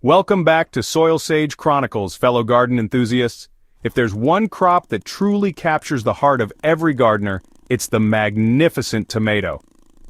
Welcome back to Soilsage Chronicles, fellow garden enthusiasts. If there's one crop that truly captures the heart of every gardener, it's the magnificent tomato.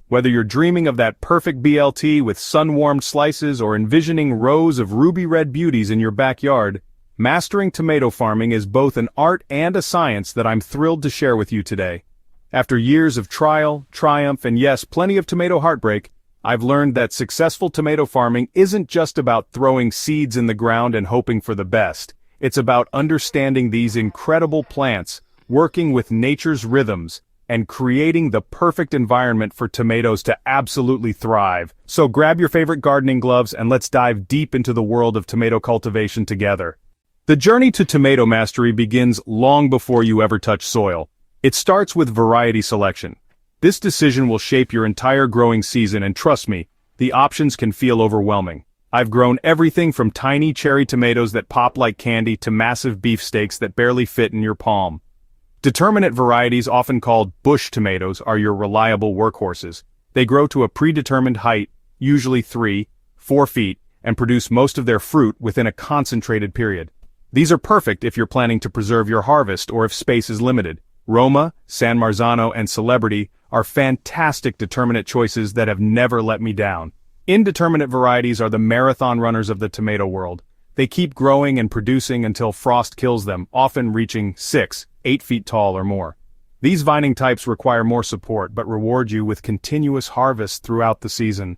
Whether you're dreaming of that perfect BLT with sun-warmed slices or envisioning rows of ruby-red beauties in your backyard, mastering tomato farming is both an art and a science that I'm thrilled to share with you today. After years of trial, triumph, and yes, plenty of tomato heartbreak, I've learned that successful tomato farming isn't just about throwing seeds in the ground and hoping for the best. It's about understanding these incredible plants, working with nature's rhythms, and creating the perfect environment for tomatoes to absolutely thrive. So grab your favorite gardening gloves and let's dive deep into the world of tomato cultivation together. The journey to tomato mastery begins long before you ever touch soil. It starts with variety selection. This decision will shape your entire growing season, and trust me, the options can feel overwhelming. I've grown everything from tiny cherry tomatoes that pop like candy to massive beefsteaks that barely fit in your palm. Determinate varieties, often called bush tomatoes, are your reliable workhorses. They grow to a predetermined height, usually 3-4 feet, and produce most of their fruit within a concentrated period. These are perfect if you're planning to preserve your harvest or if space is limited. Roma, San Marzano, and Celebrity are fantastic determinate choices that have never let me down. Indeterminate varieties are the marathon runners of the tomato world. They keep growing and producing until frost kills them, often reaching 6-8 feet tall or more. These vining types require more support but reward you with continuous harvests throughout the season.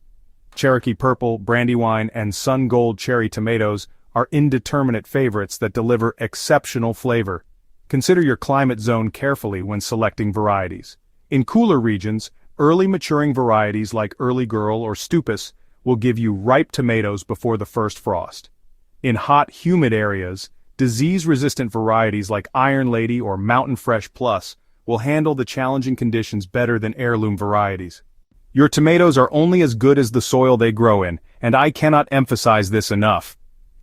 Cherokee Purple, Brandywine, and Sun Gold cherry tomatoes are indeterminate favorites that deliver exceptional flavor. Consider your climate zone carefully when selecting varieties. In cooler regions, early maturing varieties like Early Girl or Stupus will give you ripe tomatoes before the first frost. In hot, humid areas, disease-resistant varieties like Iron Lady or Mountain Fresh Plus will handle the challenging conditions better than heirloom varieties. Your tomatoes are only as good as the soil they grow in, and I cannot emphasize this enough.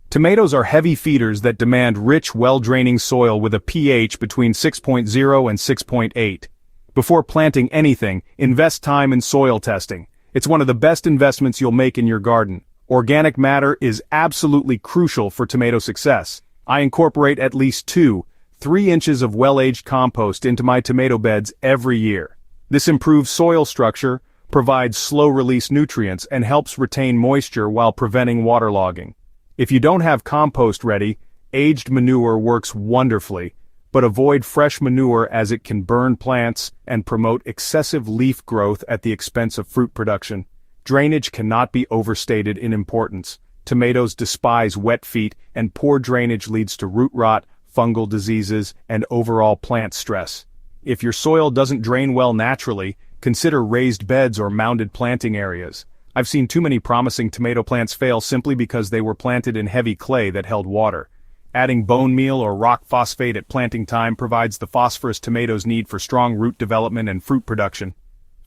Tomatoes are heavy feeders that demand rich, well-draining soil with a pH between 6.0 and 6.8. Before planting anything, invest time in soil testing. It's one of the best investments you'll make in your garden. Organic matter is absolutely crucial for tomato success. I incorporate at least 2-3 inches of well-aged compost into my tomato beds every year. This improves soil structure, provides slow-release nutrients, and helps retain moisture while preventing waterlogging. If you don't have compost ready, aged manure works wonderfully, but avoid fresh manure as it can burn plants and promote excessive leaf growth at the expense of fruit production. Drainage cannot be overstated in importance. Tomatoes despise wet feet, and poor drainage leads to root rot, fungal diseases, and overall plant stress. If your soil doesn't drain well naturally, consider raised beds or mounded planting areas. I've seen too many promising tomato plants fail simply because they were planted in heavy clay that held water. Adding bone meal or rock phosphate at planting time provides the phosphorus tomatoes need for strong root development and fruit production.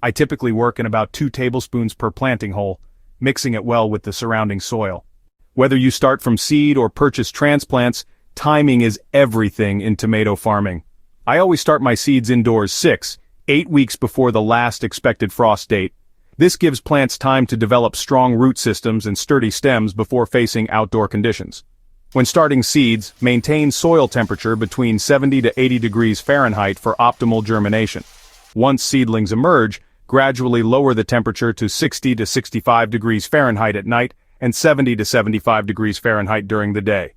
I typically work in about 2 tablespoons per planting hole, mixing it well with the surrounding soil. Whether you start from seed or purchase transplants, timing is everything in tomato farming. I always start my seeds indoors 6-8 weeks before the last expected frost date. This gives plants time to develop strong root systems and sturdy stems before facing outdoor conditions. When starting seeds, maintain soil temperature between 70 to 80 degrees Fahrenheit for optimal germination. Once seedlings emerge, gradually lower the temperature to 60 to 65 degrees Fahrenheit at night and 70 to 75 degrees Fahrenheit during the day.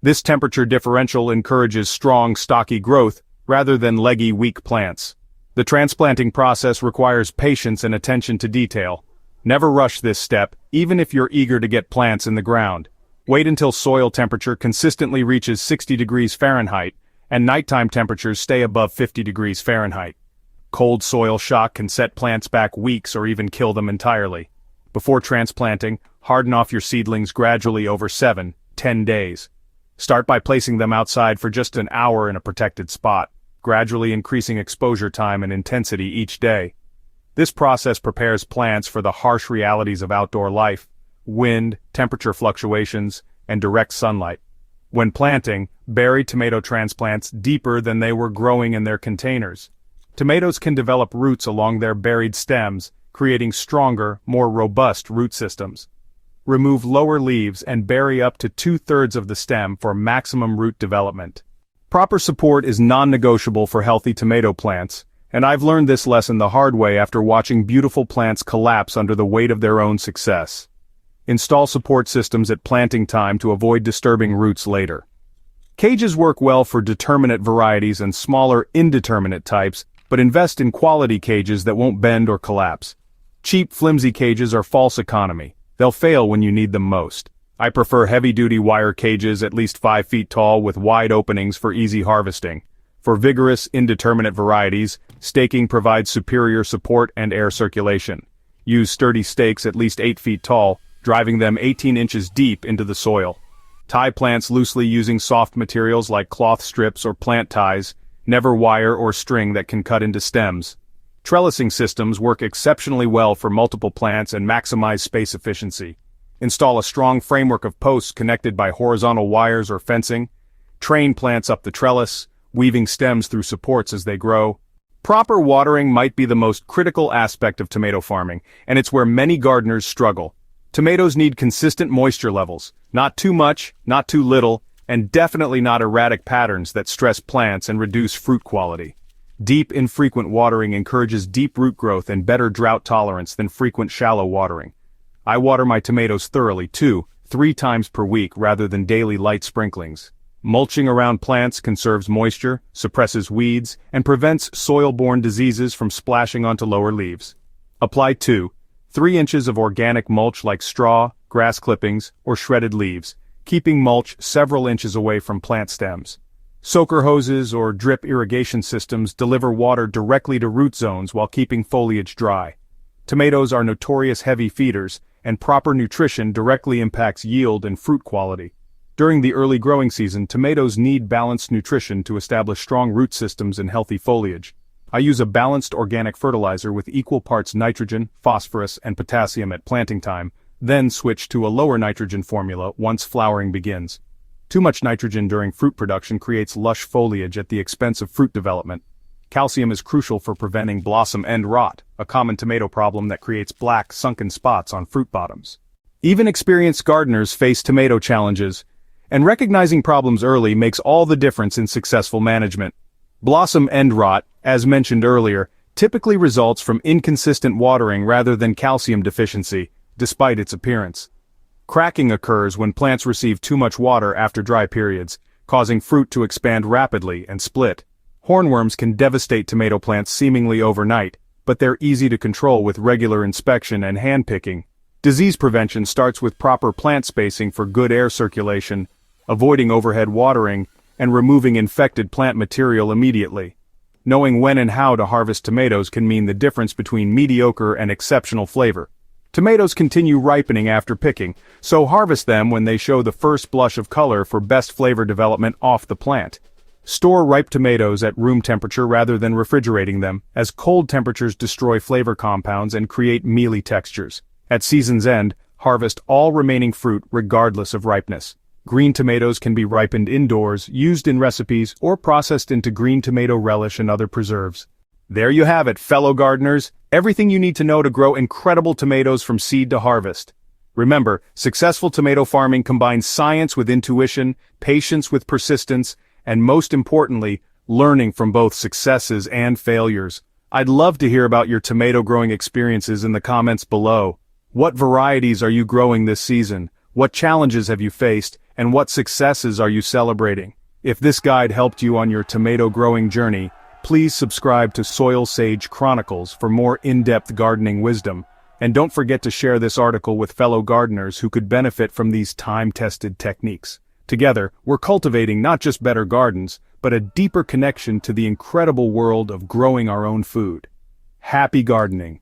This temperature differential encourages strong, stocky growth rather than leggy, weak plants. The transplanting process requires patience and attention to detail. Never rush this step, even if you're eager to get plants in the ground. Wait until soil temperature consistently reaches 60 degrees Fahrenheit, and nighttime temperatures stay above 50 degrees Fahrenheit. Cold soil shock can set plants back weeks or even kill them entirely. Before transplanting, harden off your seedlings gradually over 7-10 days. Start by placing them outside for just an hour in a protected spot, gradually increasing exposure time and intensity each day. This process prepares plants for the harsh realities of outdoor life: wind, temperature fluctuations, and direct sunlight. When planting, bury tomato transplants deeper than they were growing in their containers. Tomatoes can develop roots along their buried stems, creating stronger, more robust root systems. remove lower leaves and bury up to 2/3 of the stem for maximum root development. Proper support is non-negotiable for healthy tomato plants, and I've learned this lesson the hard way after watching beautiful plants collapse under the weight of their own success. Install support systems at planting time to avoid disturbing roots later. Cages work well for determinate varieties and smaller indeterminate types, but invest in quality cages that won't bend or collapse. Cheap, flimsy cages are false economy. They'll fail when you need them most. I prefer heavy-duty wire cages at least 5 feet tall with wide openings for easy harvesting. For vigorous, indeterminate varieties, staking provides superior support and air circulation. Use sturdy stakes at least 8 feet tall, driving them 18 inches deep into the soil. Tie plants loosely using soft materials like cloth strips or plant ties, never wire or string that can cut into stems. Trellising systems work exceptionally well for multiple plants and maximize space efficiency. Install a strong framework of posts connected by horizontal wires or fencing. Train plants up the trellis, weaving stems through supports as they grow. Proper watering might be the most critical aspect of tomato farming, and it's where many gardeners struggle. Tomatoes need consistent moisture levels, not too much, not too little, and definitely not erratic patterns that stress plants and reduce fruit quality. Deep, infrequent watering encourages deep root growth and better drought tolerance than frequent shallow watering. I water my tomatoes thoroughly 2-3 times per week rather than daily light sprinklings. Mulching around plants conserves moisture, suppresses weeds, and prevents soil-borne diseases from splashing onto lower leaves. Apply 2-3 inches of organic mulch like straw, grass clippings, or shredded leaves, keeping mulch several inches away from plant stems. Soaker hoses or drip irrigation systems deliver water directly to root zones while keeping foliage dry. Tomatoes are notorious heavy feeders, and proper nutrition directly impacts yield and fruit quality. During the early growing season, tomatoes need balanced nutrition to establish strong root systems and healthy foliage. I use a balanced organic fertilizer with equal parts nitrogen, phosphorus, and potassium at planting time, then switch to a lower nitrogen formula once flowering begins. Too much nitrogen during fruit production creates lush foliage at the expense of fruit development. Calcium is crucial for preventing blossom end rot, a common tomato problem that creates black, sunken spots on fruit bottoms. Even experienced gardeners face tomato challenges, and recognizing problems early makes all the difference in successful management. Blossom end rot, as mentioned earlier, typically results from inconsistent watering rather than calcium deficiency, despite its appearance. Cracking occurs when plants receive too much water after dry periods, causing fruit to expand rapidly and split. Hornworms can devastate tomato plants seemingly overnight, but they're easy to control with regular inspection and hand-picking. Disease prevention starts with proper plant spacing for good air circulation, avoiding overhead watering, and removing infected plant material immediately. Knowing when and how to harvest tomatoes can mean the difference between mediocre and exceptional flavor. Tomatoes continue ripening after picking, so harvest them when they show the first blush of color for best flavor development off the plant. Store ripe tomatoes at room temperature rather than refrigerating them, as cold temperatures destroy flavor compounds and create mealy textures. At season's end, harvest all remaining fruit regardless of ripeness. Green tomatoes can be ripened indoors, used in recipes, or processed into green tomato relish and other preserves. There you have it, fellow gardeners, everything you need to know to grow incredible tomatoes from seed to harvest. Remember, successful tomato farming combines science with intuition, patience with persistence, and most importantly, learning from both successes and failures. I'd love to hear about your tomato growing experiences in the comments below. What varieties are you growing this season? What challenges have you faced? And what successes are you celebrating? If this guide helped you on your tomato growing journey, please subscribe to Soilsage Chronicles for more in-depth gardening wisdom. And don't forget to share this article with fellow gardeners who could benefit from these time-tested techniques. Together, we're cultivating not just better gardens, but a deeper connection to the incredible world of growing our own food. Happy gardening!